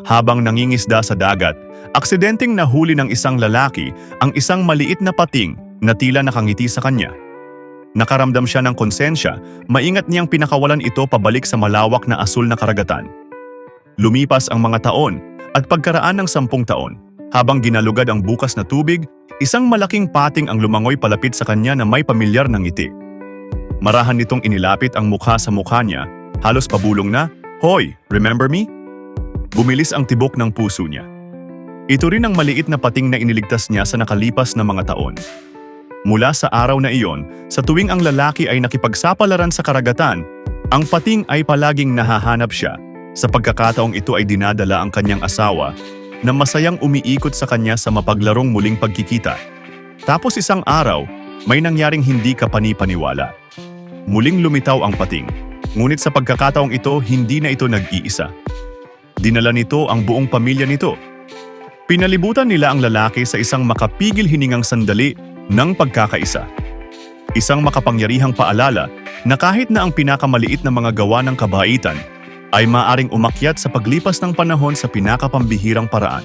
Habang nangingisda sa dagat, aksidenteng nahuli ng isang lalaki ang isang maliit na pating na tila nakangiti sa kanya. Nakaramdam siya ng konsensya, maingat niyang pinakawalan ito pabalik sa malawak na asul na karagatan. Lumipas ang mga taon at pagkaraan ng 10 taon, habang ginalugad ang bukas na tubig, isang malaking pating ang lumangoy palapit sa kanya na may pamilyar na ngiti. Marahan nitong inilapit ang mukha sa mukha niya, halos pabulong na, "Hoy, remember me?" Bumilis ang tibok ng puso niya. Ito rin ang maliit na pating na iniligtas niya sa nakalipas na mga taon. Mula sa araw na iyon, sa tuwing ang lalaki ay nakipagsapalaran sa karagatan, ang pating ay palaging nahahanap siya. Sa pagkakataong ito ay dinadala ang kanyang asawa na masayang umiikot sa kanya sa mapaglarong muling pagkikita. Tapos isang araw, may nangyaring hindi kapani-paniwala. Muling lumitaw ang pating, ngunit sa pagkakataong ito, hindi na ito nag-iisa. Dinala nito ang buong pamilya nito. Pinalibutan nila ang lalaki sa isang makapigil hiningang sandali ng pagkakaisa. Isang makapangyarihang paalala na kahit na ang pinakamaliit na mga gawa ng kabaitan ay maaring umakyat sa paglipas ng panahon sa pinakapambihirang paraan.